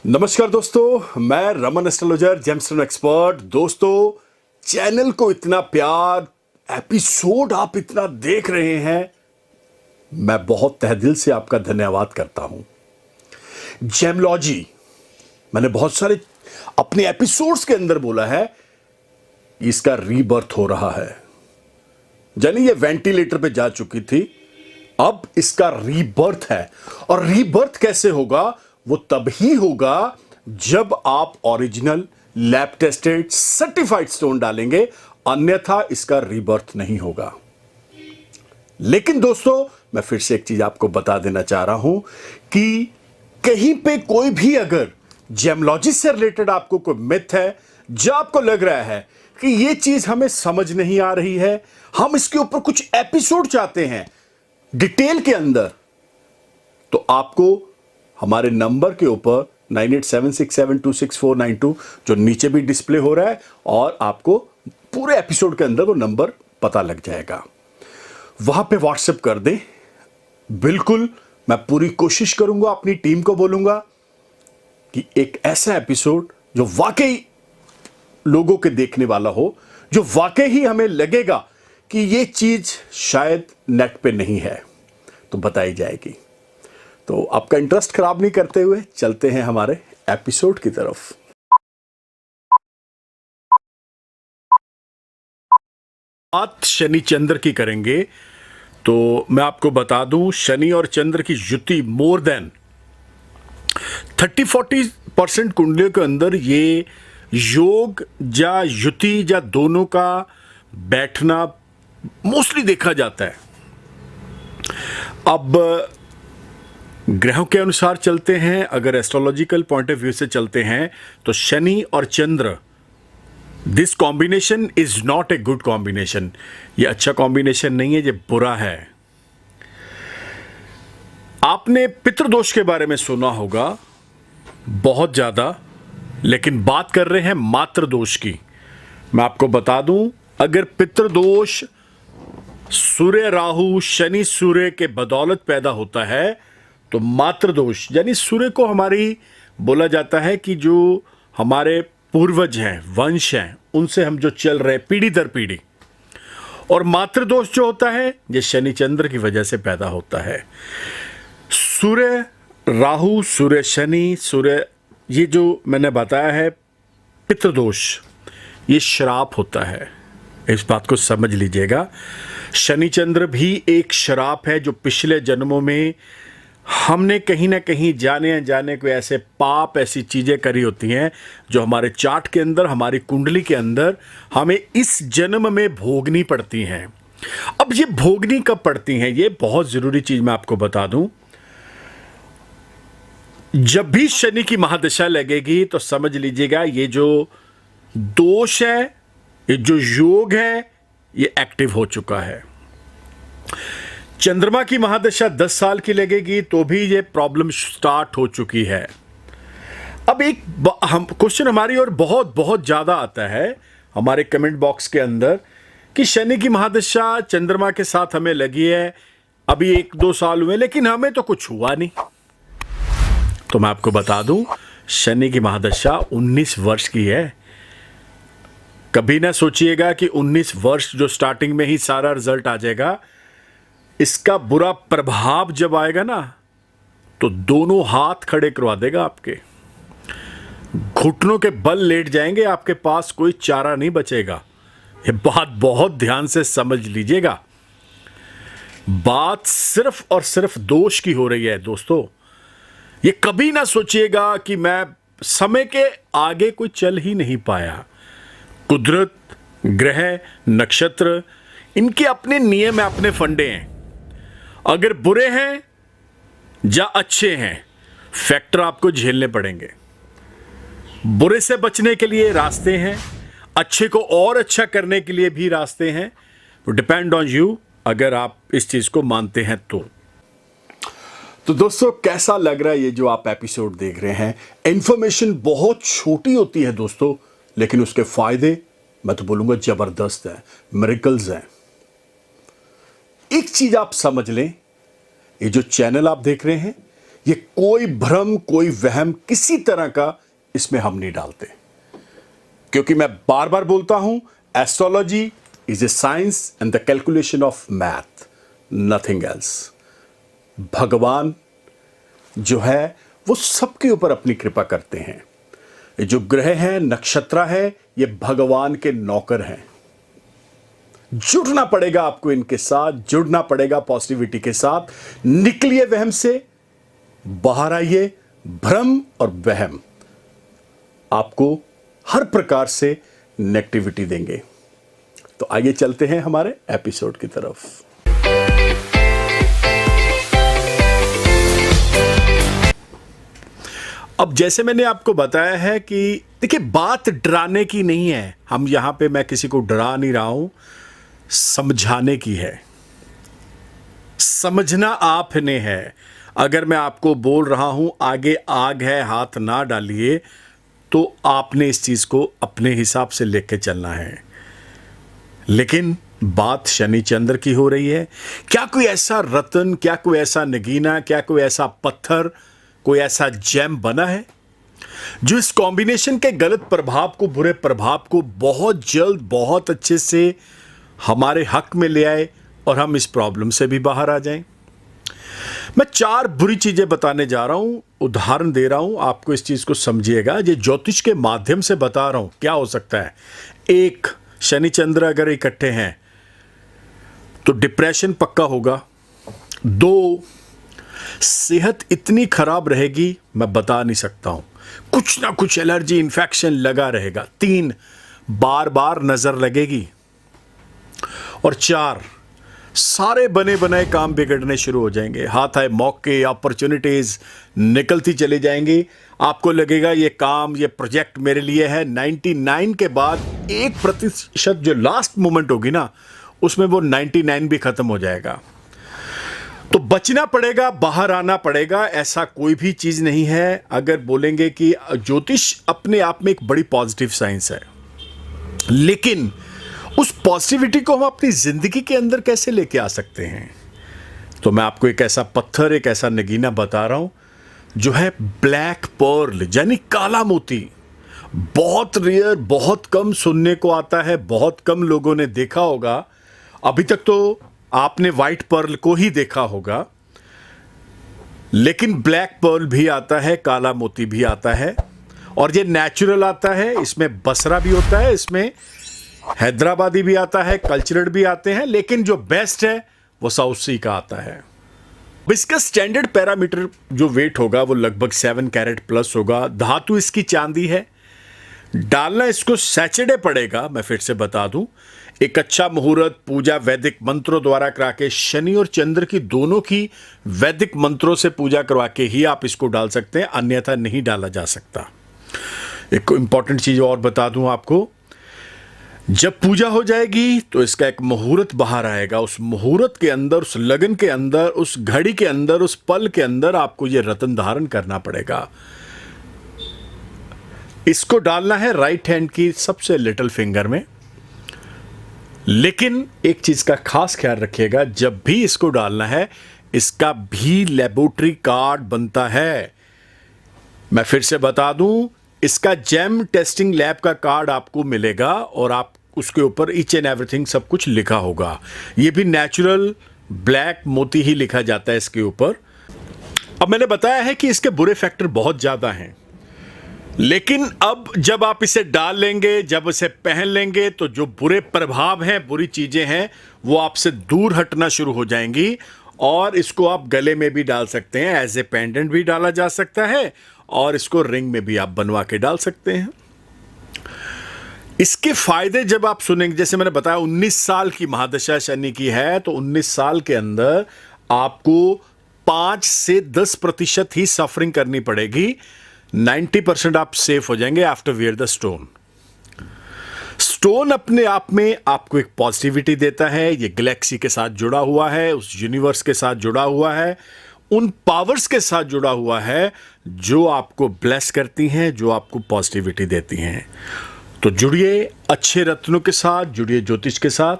नमस्कार दोस्तों, मैं रमन एस्ट्रोलॉजर जेमस्टोन एक्सपर्ट। दोस्तों, चैनल को इतना प्यार, एपिसोड आप इतना देख रहे हैं, मैं बहुत तहे दिल से आपका धन्यवाद करता हूं। जेमलॉजी मैंने बहुत सारे अपने एपिसोड्स के अंदर बोला है, इसका रीबर्थ हो रहा है। यानी ये वेंटिलेटर पे जा चुकी थी, अब इसका रीबर्थ है। और रीबर्थ कैसे होगा? वो तब ही होगा जब आप original lab tested certified stone डालेंगे, अन्यथा इसका रीबर्थ नहीं होगा। लेकिन दोस्तों, मैं फिर से एक चीज आपको बता देना चाह रहा हूं कि कहीं पे कोई भी अगर जेमलॉजी से रिलेटेड आपको कोई मिथ है, जो आपको लग रहा है कि ये चीज हमें समझ नहीं आ रही है, हम इसके ऊपर कुछ एपिसोड चाहते हैं डिटेल के अंदर, तो आपको हमारे नंबर के ऊपर 9876726492 जो नीचे भी डिस्प्ले हो रहा है, और आपको पूरे एपिसोड के अंदर वो नंबर पता लग जाएगा, वहां पे व्हाट्सएप कर दें। बिल्कुल, मैं पूरी कोशिश करूंगा, अपनी टीम को बोलूंगा कि एक ऐसा एपिसोड जो वाकई लोगों के देखने वाला हो, जो वाकई ही हमें लगेगा कि ये चीज शायद नेट पे नहीं है, तो बताई जाएगी। तो आपका इंटरेस्ट खराब नहीं करते हुए चलते हैं हमारे एपिसोड की तरफ। बात शनि चंद्र की करेंगे, तो मैं आपको बता दूं, शनि और चंद्र की युति मोर देन 30-40% कुंडलियों के अंदर ये योग या युति या दोनों का बैठना मोस्टली देखा जाता है। अब ग्रहों के अनुसार चलते हैं, अगर एस्ट्रोलॉजिकल पॉइंट ऑफ व्यू से चलते हैं, तो शनि और Chandra, this combination is not a good combination. ये अच्छा कॉम्बिनेशन नहीं है, ये बुरा है। आपने पितृदोष के बारे में सुना होगा बहुत ज्यादा, लेकिन बात कर रहे हैं मातृदोष की। मैं आपको बता दूं, अगर पितृदोष सूर्य राहु शनि सूर्य के बदौलत पैदा होता है, तो मातृदोष यानी सूर्य को हमारी बोला जाता है कि जो हमारे पूर्वज हैं, वंश हैं, उनसे हम जो चल रहे पीढ़ी दर पीढ़ी, और मातृदोष जो होता है ये शनि चंद्र की वजह से पैदा होता है। सूर्य राहु, सूर्य शनि, सूर्य, ये जो मैंने बताया है पितृदोष, ये श्राप होता है। इस बात को समझ लीजिएगा। शनि चंद्र भी एक श्राप है, जो पिछले जन्मों में हमने कहीं ना कहीं जाने अनजाने कोई ऐसे पाप, ऐसी चीजें करी होती हैं जो हमारे चार्ट के अंदर, हमारी कुंडली के अंदर हमें इस जन्म में भोगनी पड़ती हैं। अब ये भोगनी कब पड़ती हैं, ये बहुत जरूरी चीज मैं आपको बता दूं। जब भी शनि की महादशा लगेगी तो समझ लीजिएगा ये जो दोष है, ये जो योग है, ये एक्टिव हो चुका है। चंद्रमा की महादशा 10 साल की लगेगी तो भी ये प्रॉब्लम स्टार्ट हो चुकी है। अब एक हम क्वेश्चन हमारी और बहुत बहुत ज्यादा आता है हमारे कमेंट बॉक्स के अंदर कि शनि की महादशा चंद्रमा के साथ हमें लगी है, अभी 1-2 साल हुए, लेकिन हमें तो कुछ हुआ नहीं। तो मैं आपको बता दूं, शनि की महादशा 19 वर्ष की है। कभी ना सोचिएगा कि 19 वर्ष जो स्टार्टिंग में ही सारा रिजल्ट आ जाएगा। इसका बुरा प्रभाव जब आएगा ना, तो दोनों हाथ खड़े करवा देगा आपके, घुटनों के बल लेट जाएंगे, आपके पास कोई चारा नहीं बचेगा। ये बात बहुत ध्यान से समझ लीजिएगा। बात सिर्फ और सिर्फ दोष की हो रही है दोस्तों। ये कभी ना सोचिएगा कि मैं समय के आगे कोई चल ही नहीं पाया। कुदरत, ग्रह, नक्षत्र, इनके अपने नियम है, अपने फंडे हैं। अगर बुरे हैं या अच्छे हैं, फैक्टर आपको झेलने पड़ेंगे। बुरे से बचने के लिए रास्ते हैं, अच्छे को और अच्छा करने के लिए भी रास्ते हैं। वो डिपेंड ऑन यू, अगर आप इस चीज को मानते हैं तो दोस्तों, कैसा लग रहा है ये जो आप एपिसोड देख रहे हैं? इंफॉर्मेशन बहुत छोटी होती है दोस्तों, लेकिन उसके फायदे मैं तो बोलूंगा जबरदस्त है, मिरेकल्स हैं। एक चीज आप समझ लें, ये जो चैनल आप देख रहे हैं, ये कोई भ्रम, कोई वहम, किसी तरह का इसमें हम नहीं डालते, क्योंकि मैं बार बार बोलता हूं, astrology is a science and the calculation of math, nothing else. भगवान जो है वो सबके ऊपर अपनी कृपा करते हैं। ये जो ग्रह हैं, नक्षत्र है, ये भगवान के नौकर हैं। जुड़ना पड़ेगा आपको इनके साथ, जुड़ना पड़ेगा पॉजिटिविटी के साथ। निकलिए वहम से, बाहर आइए। भ्रम और वहम आपको हर प्रकार से नेगेटिविटी देंगे। तो आइए चलते हैं हमारे एपिसोड की तरफ। अब जैसे मैंने आपको बताया है कि देखिए, बात डराने की नहीं है। हम यहां पे, मैं किसी को डरा नहीं रहा हूं, समझाने की है। समझना आपने है। अगर मैं आपको बोल रहा हूं आगे आग है, हाथ ना डालिए, तो आपने इस चीज को अपने हिसाब से लेके चलना है। लेकिन बात शनि चंद्र की हो रही है। क्या कोई ऐसा रत्न, क्या कोई ऐसा नगीना, क्या कोई ऐसा पत्थर, कोई ऐसा जेम बना है जो इस कॉम्बिनेशन के गलत प्रभाव को, बुरे प्रभाव को बहुत जल्द, बहुत अच्छे से हमारे हक में ले आए और हम इस प्रॉब्लम से भी बाहर आ जाएं? मैं 4 बुरी चीजें बताने जा रहा हूं, उदाहरण दे रहा हूं, आपको इस चीज को समझिएगा। ये ज्योतिष के माध्यम से बता रहा हूं क्या हो सकता है। 1, शनि चंद्र अगर इकट्ठे हैं तो डिप्रेशन पक्का होगा। 2, सेहत इतनी खराब रहेगी मैं बता नहीं सकता हूं, कुछ ना कुछ एलर्जी, इन्फेक्शन लगा रहेगा। 3, बार बार नजर लगेगी। और 4, सारे बने बनाए काम बिगड़ने शुरू हो जाएंगे। हाथ आए मौके, अपॉर्चुनिटीज निकलती चली जाएंगी। आपको लगेगा ये काम, ये प्रोजेक्ट मेरे लिए है। 99 के बाद 1% जो लास्ट मोमेंट होगी ना, उसमें वो 99 भी खत्म हो जाएगा। तो बचना पड़ेगा, बाहर आना पड़ेगा। ऐसा कोई भी चीज नहीं है। अगर बोलेंगे कि ज्योतिष अपने आप में एक बड़ी पॉजिटिव साइंस है, लेकिन उस पॉजिटिविटी को हम अपनी जिंदगी के अंदर कैसे लेके आ सकते हैं? तो मैं आपको एक ऐसा पत्थर, एक ऐसा नगीना बता रहा हूं जो है ब्लैक पर्ल, यानी काला मोती। बहुत रेयर, बहुत कम सुनने को आता है, बहुत कम लोगों ने देखा होगा। अभी तक तो आपने व्हाइट पर्ल को ही देखा होगा, लेकिन ब्लैक पर्ल भी आता है, काला मोती भी आता है, और ये नेचुरल आता है। इसमें बसरा भी होता है, इसमें हैदराबादी भी आता है, कल्चरड भी आते हैं, लेकिन जो बेस्ट है वो साउथ सी का आता है। इसका स्टैंडर्ड पैरामीटर जो वेट होगा वो लगभग 7 कैरेट प्लस होगा। धातु इसकी चांदी है। डालना इसको सैचरडे पड़ेगा। मैं फिर से बता दूं, एक अच्छा मुहूर्त, पूजा वैदिक मंत्रों द्वारा करा के, शनि और चंद्र की दोनों की वैदिक मंत्रों से पूजा करवा के ही आप इसको डाल सकते हैं, अन्यथा नहीं डाला जा सकता। एक इंपॉर्टेंट चीज और बता दूं आपको, जब पूजा हो जाएगी तो इसका एक मुहूर्त बाहर आएगा। उस मुहूर्त के अंदर, उस लगन के अंदर, उस घड़ी के अंदर, उस पल के अंदर आपको यह रत्न धारण करना पड़ेगा। इसको डालना है राइट हैंड की सबसे लिटिल फिंगर में। लेकिन एक चीज का खास ख्याल रखिएगा, जब भी इसको डालना है इसका भी लेबोरेटरी कार्ड बनता है। मैं फिर से बता दूं, इसका जेम टेस्टिंग लैब का कार्ड आपको मिलेगा और आप उसके ऊपर ईच एंड एवरीथिंग सब कुछ लिखा होगा। ये भी नेचुरल ब्लैक मोती ही लिखा जाता है इसके ऊपर। अब मैंने बताया है कि इसके बुरे फैक्टर बहुत ज्यादा हैं, लेकिन अब जब आप इसे डाल लेंगे, जब इसे पहन लेंगे, तो जो बुरे प्रभाव हैं, बुरी चीजें हैं, वो आपसे दूर हटना शुरू हो जाएंगी। और इसको आप गले में भी डाल सकते हैं, एज ए पेंडेंट भी डाला जा सकता है, और इसको रिंग में भी आप बनवा के डाल सकते हैं। इसके फायदे जब आप सुनेंगे, जैसे मैंने बताया 19 साल की महादशा शनि की है, तो 19 साल के अंदर आपको 5 से 10% ही सफरिंग करनी पड़ेगी। 90% आप सेफ हो जाएंगे after wear the stone. Stone अपने आप में आपको एक पॉजिटिविटी देता है। ये गैलेक्सी के साथ जुड़ा हुआ है, उस यूनिवर्स के साथ जुड़ा हुआ है, उन पावर्स के साथ जुड़ा हुआ है जो आपको ब्लेस करती हैं, जो आपको पॉजिटिविटी देती हैं। तो जुड़िए अच्छे रत्नों के साथ, जुड़िए ज्योतिष के साथ।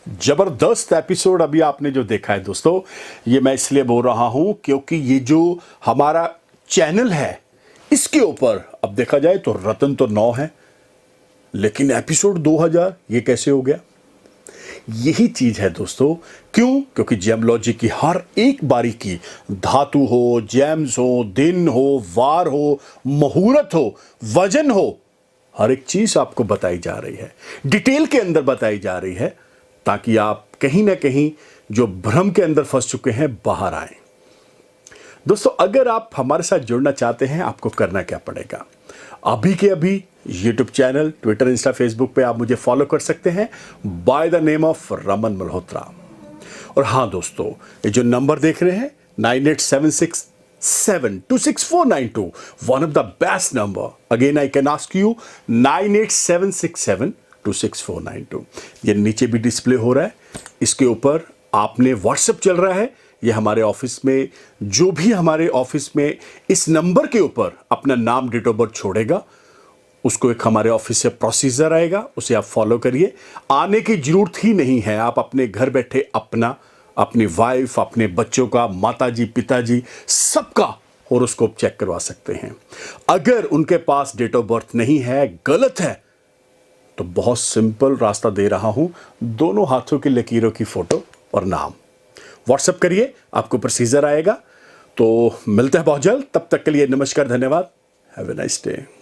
जबरदस्त एपिसोड अभी आपने जो देखा है दोस्तों, ये मैं इसलिए बोल रहा हूं क्योंकि ये जो हमारा चैनल है इसके ऊपर अब देखा जाए तो रतन तो 9 है, लेकिन एपिसोड 2000 ये कैसे हो गया? यही चीज है दोस्तों। क्यों? क्योंकि जेमलॉजी की हर एक बारीकी, धातु हो, जेम्स हो, दिन हो, वार हो, मुहूर्त हो, वजन हो, हर एक चीज आपको बताई जा रही है, डिटेल के अंदर बताई जा रही है, ताकि आप कहीं ना कहीं जो भ्रम के अंदर फंस चुके हैं बाहर आए। दोस्तों, अगर आप हमारे साथ जुड़ना चाहते हैं, आपको करना क्या पड़ेगा? अभी के अभी YouTube channel, Twitter, Insta, Facebook पे आप मुझे फॉलो कर सकते हैं by the name of Raman Malhotra. और हाँ दोस्तों, ये जो नंबर देख रहे हैं 9876726492, one of the best number. Again I can ask you 9876726492। ये नीचे भी डिस्प्ले हो रहा है, इसके ऊपर आपने व्हाट्सएप चल रहा है। ये हमारे ऑफिस में, जो भी हमारे ऑफिस में इस नंबर के ऊपर अपना नाम, डेट ऑफ बर्थ छोड़ेगा, उसको एक हमारे ऑफिस से प्रोसीजर आएगा, उसे आप फॉलो करिए। आने की जरूरत ही नहीं है, आप अपने घर बैठे अपना, अपनी वाइफ, अपने बच्चों का, माताजी, पिताजी, सबका हॉरोस्कोप चेक करवा सकते हैं। अगर उनके पास डेट ऑफ बर्थ नहीं है, गलत है, तो बहुत सिंपल रास्ता दे रहा हूं, दोनों हाथों की लकीरों की फोटो और नाम व्हाट्सएप करिए, आपको प्रोसीजर आएगा। तो मिलते हैं बहुत जल्द, तब तक के लिए नमस्कार, धन्यवाद, हैव ए नाइस डे।